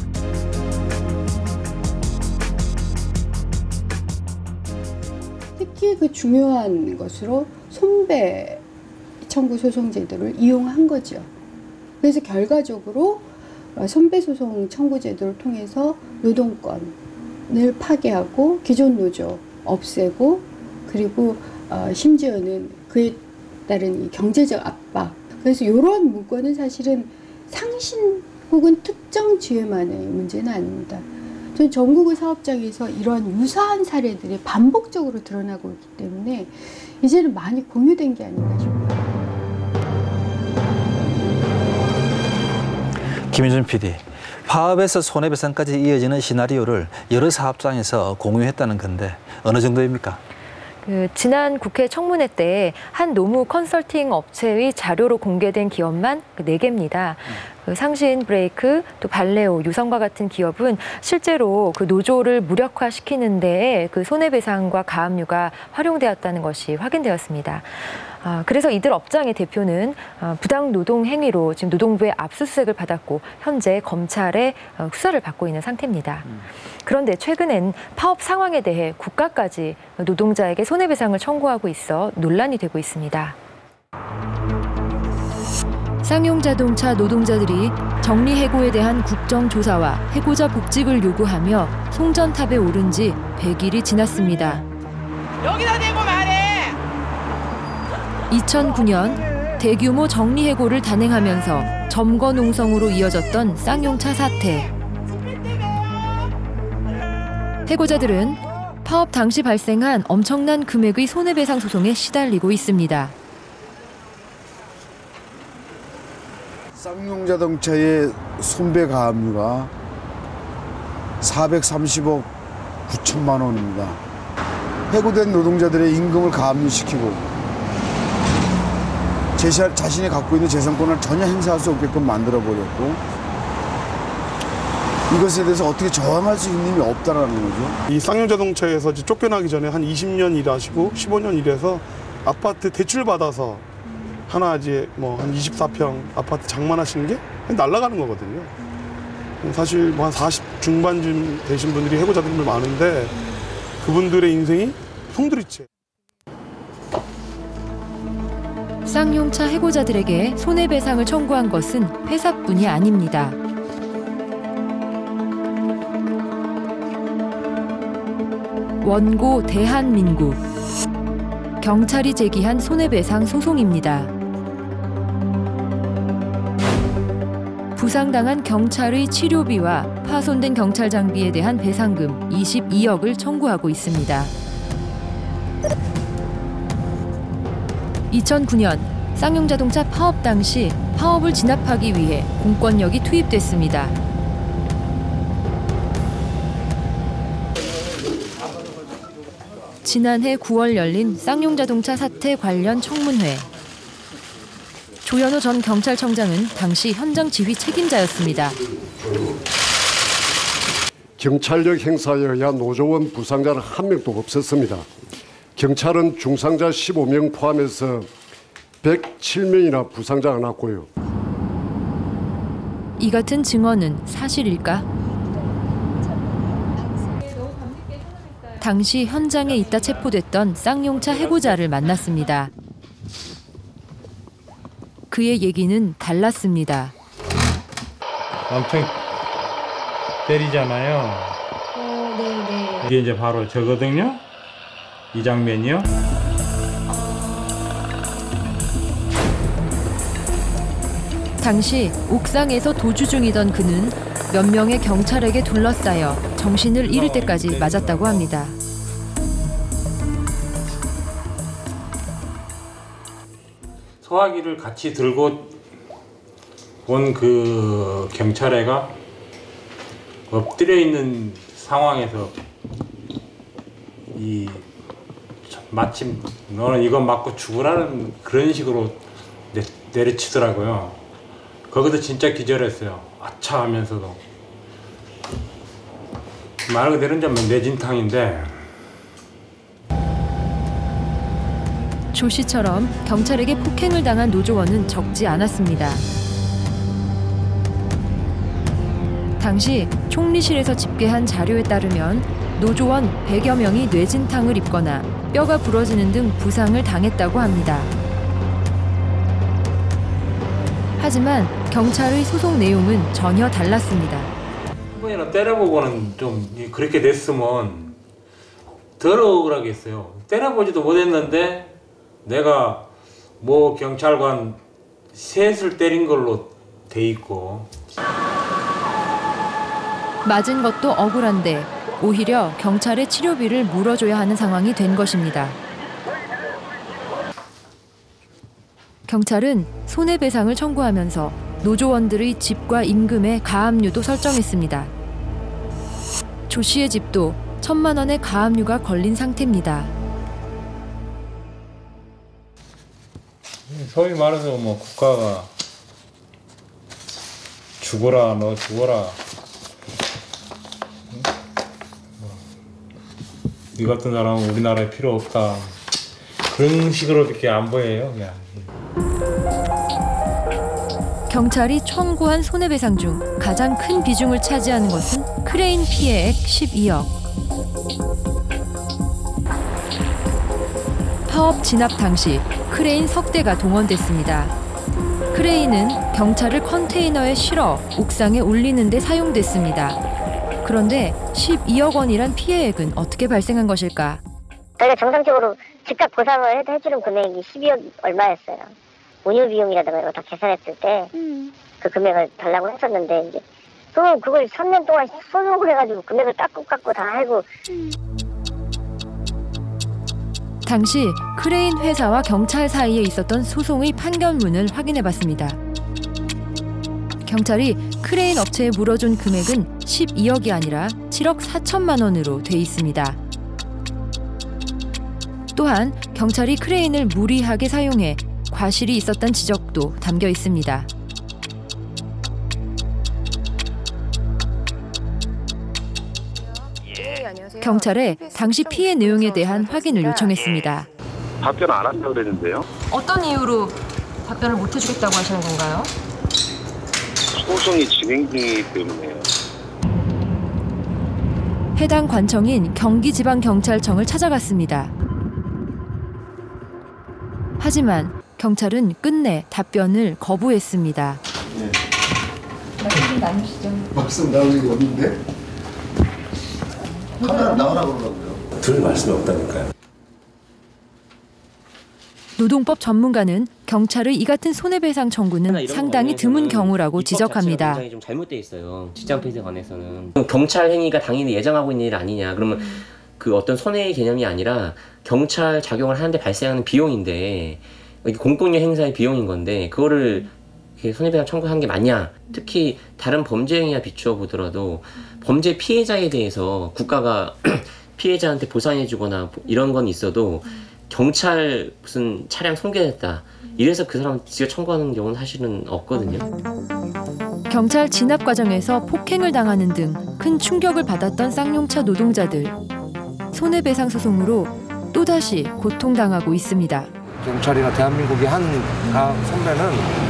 특히 그 중요한 것으로 손배 청구 소송 제도를 이용한 거죠. 그래서 결과적으로 손배소송 청구 제도를 통해서 노동권을 파괴하고 기존 노조 없애고 그리고 심지어는 그에 따른 이 경제적 압박. 그래서 이런 문건은 사실은 상신 혹은 특정 지회만의 문제는 아닙니다. 전 전국의 사업장에서 이러한 유사한 사례들이 반복적으로 드러나고 있기 때문에 이제는 많이 공유된 게 아닌가 싶어요. 김윤준 PD, 파업에서 손해배상까지 이어지는 시나리오를 여러 사업장에서 공유했다는 건데 어느 정도입니까? 지난 국회 청문회 때 한 노무 컨설팅 업체의 자료로 공개된 기업만 4개입니다. 상신 브레이크, 또 발레오, 유성과 같은 기업은 실제로 그 노조를 무력화시키는 데에 그 손해배상과 가압류가 활용되었다는 것이 확인되었습니다. 그래서 이들 업장의 대표는 부당 노동 행위로 지금 노동부의 압수수색을 받았고 현재 검찰의 수사를 받고 있는 상태입니다. 그런데 최근엔 파업 상황에 대해 국가까지 노동자에게 손해배상을 청구하고 있어 논란이 되고 있습니다. 쌍용자동차 노동자들이 정리해고에 대한 국정조사와 해고자 복직을 요구하며 송전탑에 오른 지 100일이 지났습니다. 여기다 대고 말해! 2009년 대규모 정리해고를 단행하면서 점거농성으로 이어졌던 쌍용차 사태. 해고자들은 파업 당시 발생한 엄청난 금액의 손해배상 소송에 시달리고 있습니다. 쌍용자동차의 손배가압류가 430억 9천만 원입니다. 해고된 노동자들의 임금을 가압류시키고 자신이 갖고 있는 재산권을 전혀 행사할 수 없게끔 만들어버렸고 이것에 대해서 어떻게 저항할 수 있는 힘이 없다라는 거죠. 이 쌍용자동차에서 쫓겨나기 전에 한 20년 일하시고 15년 일해서 아파트 대출받아서 하나 이제 뭐 한 24평 아파트 장만하시는 게 날아가는 거거든요. 사실 뭐 한 40 중반쯤 되신 분들이 해고자들이 많은데 그분들의 인생이 송두리째. 쌍용차 해고자들에게 손해배상을 청구한 것은 회사뿐이 아닙니다. 원고 대한민국, 경찰이 제기한 손해배상 소송입니다. 부상당한 경찰의 치료비와 파손된 경찰 장비에 대한 배상금 22억을 청구하고 있습니다. 2009년 쌍용자동차 파업 당시 파업을 진압하기 위해 공권력이 투입됐습니다. 지난해 9월 열린 쌍용자동차 사태 관련 청문회. 조현호 전 경찰청장은 당시 현장 지휘 책임자였습니다. 경찰력 행사에 의한 노조원 부상자는 한 명도 없었습니다. 경찰은 중상자 15명 포함해서 107명이나 부상자가 났고요. 이 같은 증언은 사실일까? 당시 현장에 있다 체포됐던 쌍용차 해고자를 만났습니다. 그의 얘기는 달랐습니다. 엄청 때리잖아요. 네네. 이게 이제 바로 저거든요. 이 장면이요. 당시 옥상에서 도주 중이던 그는 몇 명의 경찰에게 둘러싸여 정신을 잃을 때까지 맞았다고 합니다. 소화기를 같이 들고 온 그 경찰애가 엎드려 있는 상황에서 마침 너는 이거 맞고 죽으라는 그런 식으로 내려치더라고요. 거기서 진짜 기절했어요. 아차 하면서도. 말 그대로 이제 뇌진탕인데. 조 씨처럼 경찰에게 폭행을 당한 노조원은 적지 않았습니다. 당시 총리실에서 집계한 자료에 따르면 노조원 100여 명이 뇌진탕을 입거나 뼈가 부러지는 등 부상을 당했다고 합니다. 하지만 경찰의 소송 내용은 전혀 달랐습니다. 한 번이나 때려보고는 좀 그렇게 됐으면 덜 억울하겠어요. 때려보지도 못했는데 내가 뭐 경찰관 셋을 때린 걸로 돼 있고. 맞은 것도 억울한데 오히려 경찰에 치료비를 물어줘야 하는 상황이 된 것입니다. 경찰은 손해배상을 청구하면서 노조원들의 집과 임금에 가압류도 설정했습니다. 조 씨의 집도 1,000만 원의 가압류가 걸린 상태입니다. 소위 말해서 뭐 국가가 죽어라 너 죽어라 네 같은 사람은 우리나라에 필요 없다 그런 식으로밖에 안 보여요. 그냥. 경찰이 청구한 손해배상 중 가장 큰 비중을 차지하는 것은 크레인 피해액 12억. 파업 진압 당시 크레인 석 대가 동원됐습니다. 크레인은 경찰을 컨테이너에 실어 옥상에 올리는 데 사용됐습니다. 그런데 12억 원이란 피해액은 어떻게 발생한 것일까? 저희가 정상적으로 즉각 보상을 해주는 금액이 12억 얼마였어요. 운유 비용이라든가 이런 거 다 계산했을 때 그 금액을 달라고 했었는데 이제 또 그걸 3년 동안 소송을 해가지고 금액을 깎고 다 하고. 당시 크레인 회사와 경찰 사이에 있었던 소송의 판결문을 확인해봤습니다. 경찰이 크레인 업체에 물어준 금액은 12억이 아니라 7억 4천만 원으로 돼 있습니다. 또한 경찰이 크레인을 무리하게 사용해 과실이 있었다는 지적도 담겨 있습니다. 경찰에 당시 피해 내용에 대한 확인을 요청했습니다. 답변 안 한다고 그랬는데요. 어떤 이유로 답변을 못 해주겠다고 하시는 건가요? 소송이 진행 중이기 때문에요. 해당 관청인 경기지방경찰청을 찾아갔습니다. 하지만 경찰은 끝내 답변을 거부했습니다. 네. 말씀 나누시죠. 말씀 나누는 게 어딘데? 카메라 나오라고 그러고요. 들을 말씀이 없다니까요. 노동법 전문가는 경찰의 이 같은 손해배상 청구는 상당히 드문 경우라고 지적합니다. 굉장히 좀 잘못돼 있어요. 직장 폐쇄에 관해서는 경찰 행위가 당연히 예정하고 있는 일 아니냐. 그러면 그 어떤 손해의 개념이 아니라 경찰 작용을 하는데 발생하는 비용인데 공권력 행사의 비용인 건데 그거를 손해배상 청구한 게 맞냐. 특히 다른 범죄 행위와 비추어 보더라도 범죄 피해자에 대해서 국가가 피해자한테 보상해주거나 이런 건 있어도 경찰 무슨 차량 손괴됐다 이래서 그 사람 직접 청구하는 경우는 사실은 없거든요. 경찰 진압 과정에서 폭행을 당하는 등 큰 충격을 받았던 쌍용차 노동자들. 손해배상 소송으로 또다시 고통당하고 있습니다. 경찰이나 대한민국의 한 선배는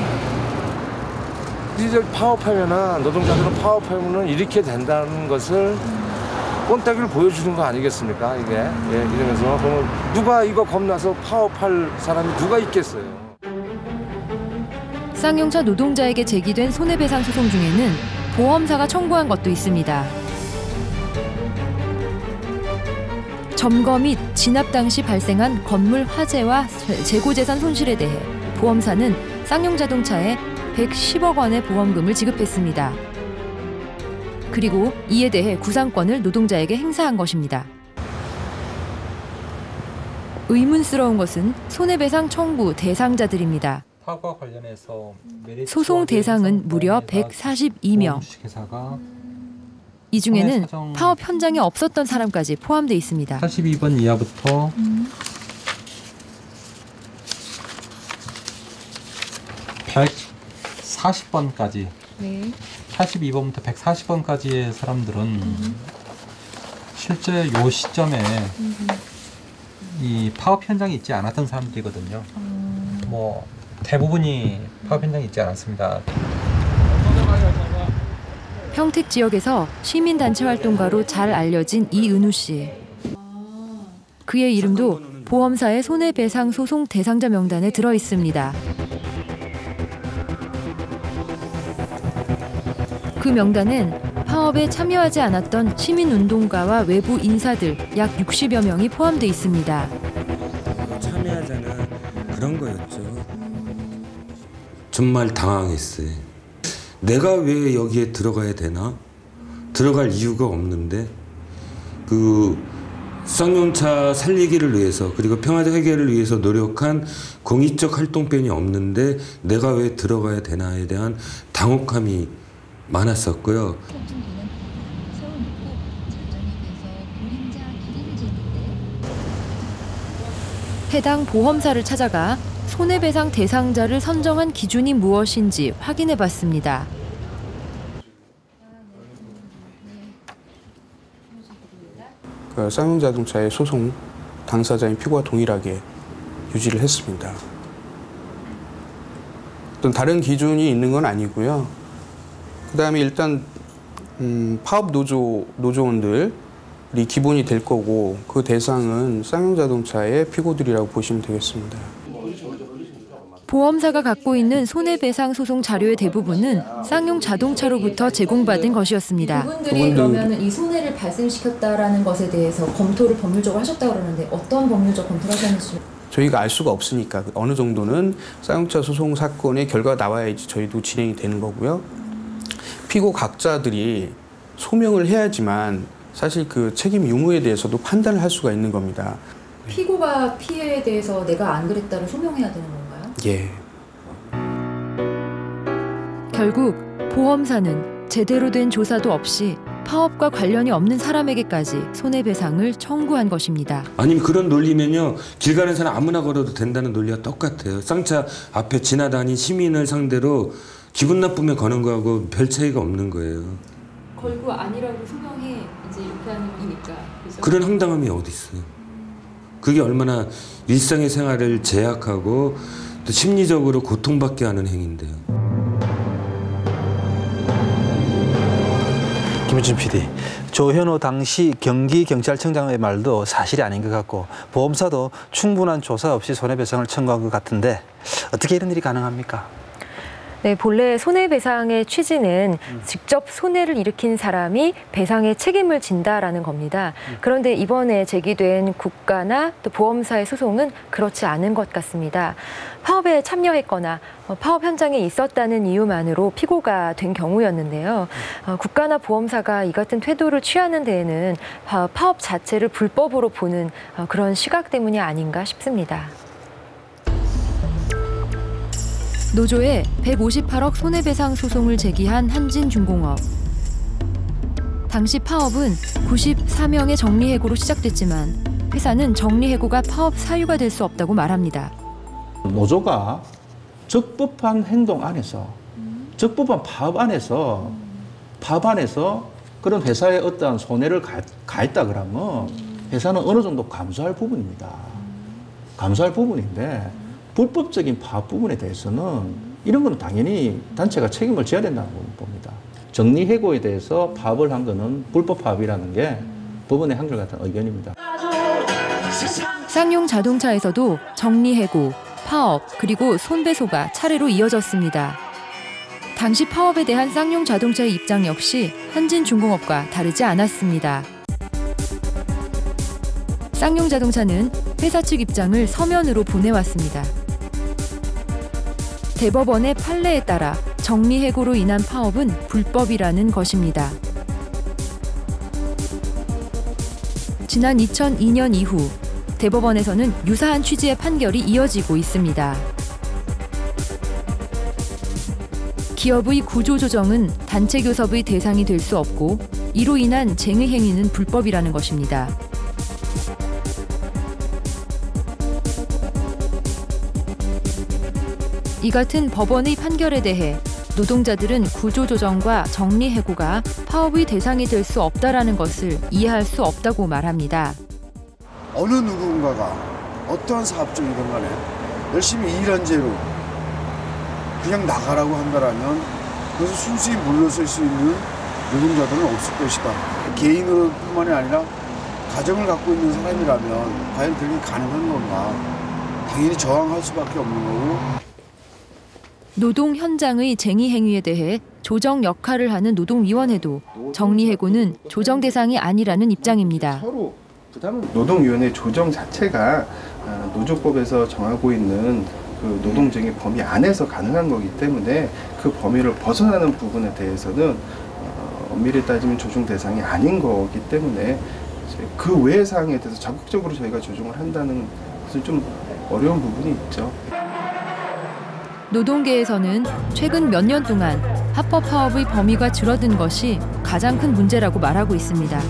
이들 파업하면은 노동자들은 파업하면은 이렇게 된다는 것을 꼰대기를 보여주는 거 아니겠습니까? 이게 이러면서 그러면 누가 이거 겁나서 파업할 사람이 누가 있겠어요? 쌍용차 노동자에게 제기된 손해배상 소송 중에는 보험사가 청구한 것도 있습니다. 점거 및 진압 당시 발생한 건물 화재와 재고재산 손실에 대해 보험사는 쌍용자동차에 110억 원의 보험금을 지급했습니다. 그리고 이에 대해 구상권을 노동자에게 행사한 것입니다. 의문스러운 것은 손해배상 청구 대상자들입니다. 파업과 관련해서 소송 대상은 무려 142명. 이 중에는 파업 현장에 없었던 사람까지 포함되어 있습니다. 82번 이하부터 140번까지 네. 82번부터 140번까지의 사람들은 실제 요 시점에 이 파업 현장에 있지 않았던 사람들이거든요. 뭐 대부분이 파업 현장에 있지 않았습니다. 평택 지역에서 시민단체 활동가로 잘 알려진 이은우 씨. 그의 이름도 보험사의 손해배상 소송 대상자 명단에 들어 있습니다. 그 명단엔 파업에 참여하지 않았던 시민운동가와 외부 인사들 약 60여 명이 포함돼 있습니다. 참여하자는 그런 거였죠. 정말 당황했어요. 내가 왜 여기에 들어가야 되나? 들어갈 이유가 없는데 그 쌍용차 살리기를 위해서 그리고 평화적 해결을 위해서 노력한 공익적 활동편이 없는데 내가 왜 들어가야 되나에 대한 당혹함이 많았었고요. 해당 보험사를 찾아가 손해배상 대상자를 선정한 기준이 무엇인지 확인해 봤습니다. 그 쌍용자동차의 소송 당사자인 피고와 동일하게 유지를 했습니다. 어떤 다른 기준이 있는 건 아니고요. 그다음에 일단 파업 노조원들이 기본이 될 거고 그 대상은 쌍용자동차의 피고들이라고 보시면 되겠습니다. 보험사가 갖고 있는 손해배상 소송 자료의 대부분은 쌍용자동차로부터 제공받은 것이었습니다. 그분들이 그러면 이 손해를 발생시켰다라는 것에 대해서 검토를 법률적으로 하셨다고 그러는데 어떤 법률적 검토를 하셨는지 저희가 알 수가 없으니까 어느 정도는 쌍용차 소송 사건의 결과가 나와야지 저희도 진행이 되는 거고요. 피고 각자들이 소명을 해야지만 사실 그 책임 유무에 대해서도 판단을 할 수가 있는 겁니다. 피고가 피해에 대해서 내가 안 그랬다를 소명해야 되는 건가요? 예. 결국 보험사는 제대로 된 조사도 없이 파업과 관련이 없는 사람에게까지 손해배상을 청구한 것입니다. 아니면 그런 논리면요. 길 가는 사람 아무나 걸어도 된다는 논리와 똑같아요. 쌍차 앞에 지나다닌 시민을 상대로 기분 나쁘면 거는 거하고 별 차이가 없는 거예요. 걸고 아니라고 소명해 이제 이렇게 하는 거니까. 그죠? 그런 황당함이 어디 있어요. 그게 얼마나 일상의 생활을 제약하고 또 심리적으로 고통받게 하는 행위인데요. 김우진 PD, 조현호 당시 경기경찰청장의 말도 사실이 아닌 것 같고 보험사도 충분한 조사 없이 손해배상을 청구한 것 같은데 어떻게 이런 일이 가능합니까? 네, 본래 손해배상의 취지는 직접 손해를 일으킨 사람이 배상의 책임을 진다라는 겁니다. 그런데 이번에 제기된 국가나 또 보험사의 소송은 그렇지 않은 것 같습니다. 파업에 참여했거나 파업 현장에 있었다는 이유만으로 피고가 된 경우였는데요. 국가나 보험사가 이 같은 태도를 취하는 데에는 파업 자체를 불법으로 보는 그런 시각 때문이 아닌가 싶습니다. 노조에 158억 손해배상 소송을 제기한 한진중공업. 당시 파업은 94명의 정리해고로 시작됐지만 회사는 정리해고가 파업 사유가 될 수 없다고 말합니다. 노조가 적법한 행동 안에서 적법한 파업 안에서 그런 회사에 어떠한 손해를 가했다 그러면 회사는 어느 정도 감수할 부분입니다. 감수할 부분인데 불법적인 파업 부분에 대해서는 이런 거는 당연히 단체가 책임을 져야 된다고 봅니다. 정리해고에 대해서 파업을 한 거는 불법 파업이라는 게 법원의 한결같은 의견입니다. 쌍용자동차에서도 정리해고, 파업, 그리고 손배소가 차례로 이어졌습니다. 당시 파업에 대한 쌍용자동차의 입장 역시 한진중공업과 다르지 않았습니다. 쌍용자동차는 회사 측 입장을 서면으로 보내왔습니다. 대법원의 판례에 따라 정리해고로 인한 파업은 불법이라는 것입니다. 지난 2002년 이후 대법원에서는 유사한 취지의 판결이 이어지고 있습니다. 기업의 구조조정은 단체 교섭의 대상이 될 수 없고 이로 인한 쟁의 행위는 불법이라는 것입니다. 이 같은 법원의 판결에 대해 노동자들은 구조조정과 정리해고가 파업의 대상이 될 수 없다라는 것을 이해할 수 없다고 말합니다. 어느 누군가가 어떠한 사업종이든 간에 열심히 일한 죄로 그냥 나가라고 한다라면 그래서 순수히 물러설 수 있는 노동자들은 없을 것이다. 개인으로뿐만이 아니라 가정을 갖고 있는 사람이라면 과연 그게 가능한 건가? 당연히 저항할 수밖에 없는 거고. 노동 현장의 쟁의 행위에 대해 조정 역할을 하는 노동위원회도 정리해고는 조정 대상이 아니라는 입장입니다. 노동위원회 조정 자체가 노조법에서 정하고 있는 그 노동쟁의 범위 안에서 가능한 거기 때문에 그 범위를 벗어나는 부분에 대해서는 엄밀히 따지면 조정 대상이 아닌 거기 때문에 이제 그 외의 사항에 대해서 적극적으로 저희가 조정을 한다는 것은 좀 어려운 부분이 있죠. 노동계에서는 최근 몇 년 동안 합법 파업의 범위가 줄어든 것이 가장 큰 문제라고 말하고 있습니다.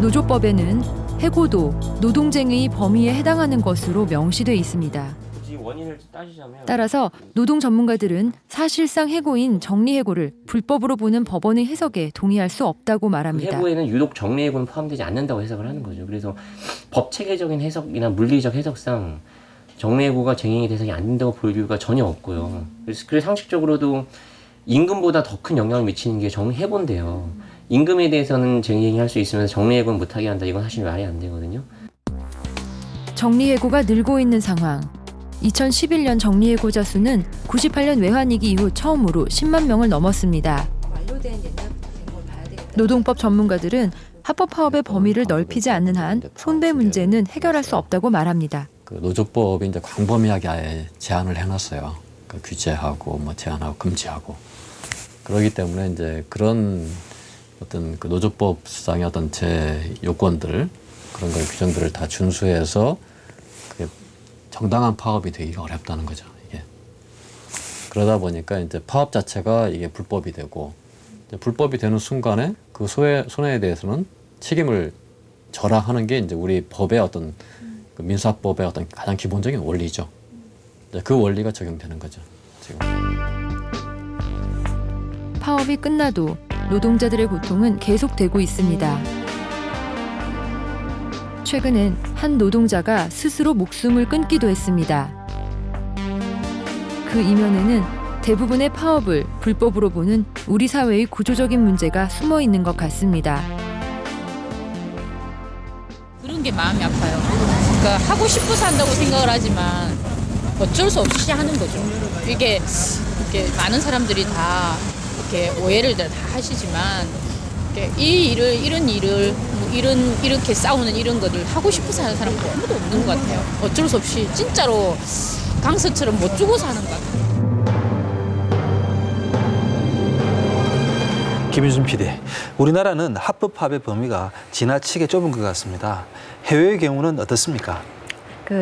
노조법에는 해고도 노동쟁의 범위에 해당하는 것으로 명시돼 있습니다. 원인을 따지자면 따라서 노동 전문가들은 사실상 해고인 정리해고를 불법으로 보는 법원의 해석에 동의할 수 없다고 말합니다. 해고에는 유독 정리해고는 포함되지 않는다고 해석을 하는 거죠. 그래서 법 체계적인 해석이나 물리적 해석상 정리해고가 쟁행의 대상이 안 된다고 볼 이유가 전혀 없고요. 그래서 상식적으로도 임금보다 더 큰 영향을 미치는 게 정리해고인데요. 임금에 대해서는 쟁행할 수 있으면서 정리해고는 못하게 한다. 이건 사실 말이 안 되거든요. 정리해고가 늘고 있는 상황. 2011년 정리해고자 수는 98년 외환위기 이후 처음으로 10만 명을 넘었습니다. 노동법 전문가들은 합법 파업의 범위를 넓히지 않는 한 손배 문제는 해결할 수 없다고 말합니다. 그 노조법이 이제 광범위하게 아예 제한을 해놨어요. 그 규제하고 뭐 제한하고 금지하고 그렇기 때문에 이제 그런 어떤 그 노조법상의 어떤 제 요건들 그런 걸 규정들을 다 준수해서 그게 정당한 파업이 되기가 어렵다는 거죠. 이게 그러다 보니까 이제 파업 자체가 이게 불법이 되고 이제 불법이 되는 순간에 그 손해에 대해서는 책임을 져라 하는 게 이제 우리 법의 어떤 그 민사법의 어떤 가장 기본적인 원리죠. 이제 그 원리가 적용되는 거죠. 지금. 파업이 끝나도 노동자들의 고통은 계속되고 있습니다. 최근엔 한 노동자가 스스로 목숨을 끊기도 했습니다. 그 이면에는 대부분의 파업을 불법으로 보는 우리 사회의 구조적인 문제가 숨어 있는 것 같습니다. 그런 게 마음이 아파요. 그러니까 하고 싶어서 한다고 생각을 하지만 어쩔 수 없이 하는 거죠. 이게 많은 사람들이 다 이렇게 오해를 다 하시지만 이 일을 이렇게 싸우는 이런 것들 하고 싶어서 하는 사람은 아무도 없는 것 같아요. 어쩔 수 없이 진짜로 강서처럼 못 죽어서 하는 것 같아요. 김윤준 PD, 우리나라는 합법 파업의 범위가 지나치게 좁은 것 같습니다. 해외의 경우는 어떻습니까?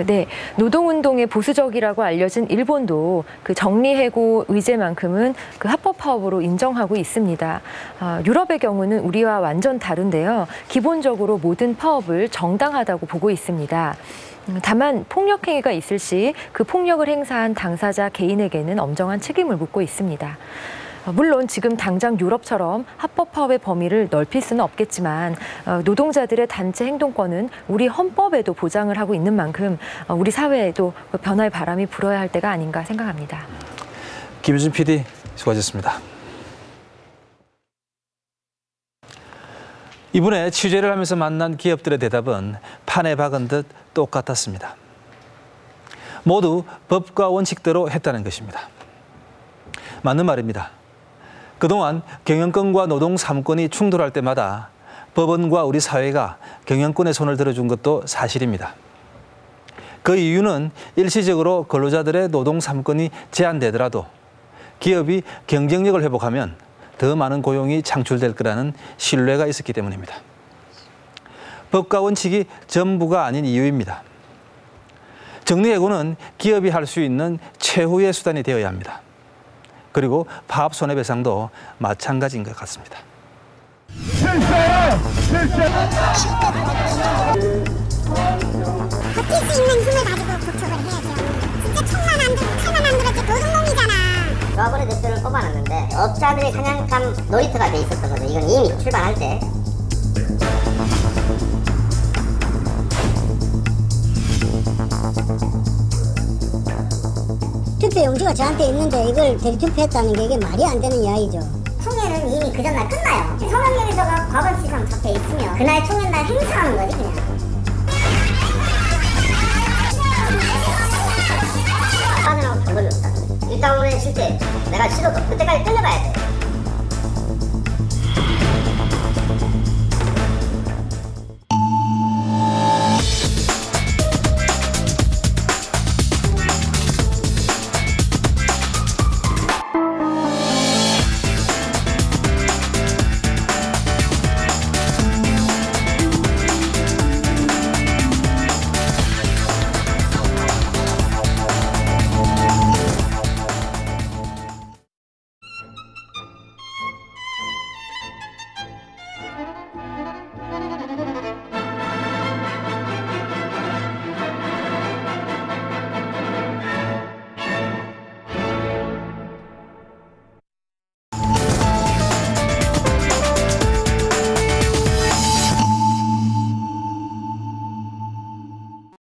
네, 노동운동의 보수적이라고 알려진 일본도 그 정리해고 의제만큼은 그 합법 파업으로 인정하고 있습니다. 유럽의 경우는 우리와 완전 다른데요. 기본적으로 모든 파업을 정당하다고 보고 있습니다. 다만 폭력 행위가 있을 시 그 폭력을 행사한 당사자 개인에게는 엄정한 책임을 묻고 있습니다. 물론 지금 당장 유럽처럼 합법 파업의 범위를 넓힐 수는 없겠지만 노동자들의 단체 행동권은 우리 헌법에도 보장을 하고 있는 만큼 우리 사회에도 변화의 바람이 불어야 할 때가 아닌가 생각합니다. 김유진 PD 수고하셨습니다. 이번에 취재를 하면서 만난 기업들의 대답은 판에 박은 듯 똑같았습니다. 모두 법과 원칙대로 했다는 것입니다. 맞는 말입니다. 그동안 경영권과 노동 3권이 충돌할 때마다 법원과 우리 사회가 경영권의 손을 들어준 것도 사실입니다. 그 이유는 일시적으로 근로자들의 노동 3권이 제한되더라도 기업이 경쟁력을 회복하면 더 많은 고용이 창출될 거라는 신뢰가 있었기 때문입니다. 법과 원칙이 전부가 아닌 이유입니다. 정리해고는 기업이 할 수 있는 최후의 수단이 되어야 합니다. 그리고 파업 손해배상도 마찬가지인 것 같습니다. 버틸 수 있는 힘을 가지고 구축을 해야죠. 진짜 천만 안 들었지 노동놈이잖아. 조합원의 대표를 뽑아놨는데 업자들의 사냥감 놀이터가 돼 있었던 거죠. 이건 이미 출발할 때. 투표 용지가 저한테 있는데 이걸 대투표했다는 게 이게 말이 안 되는 이야기죠. 총회는 이미 그 전날 끝나요. 성형경에서가 과반시상 잡혀 있으면 그날 총회날 행사하는 거지 그냥. 빠져나올 방법이 없다. 일단 오늘 실제 내가 싫어도 그때까지 끌려가야 돼.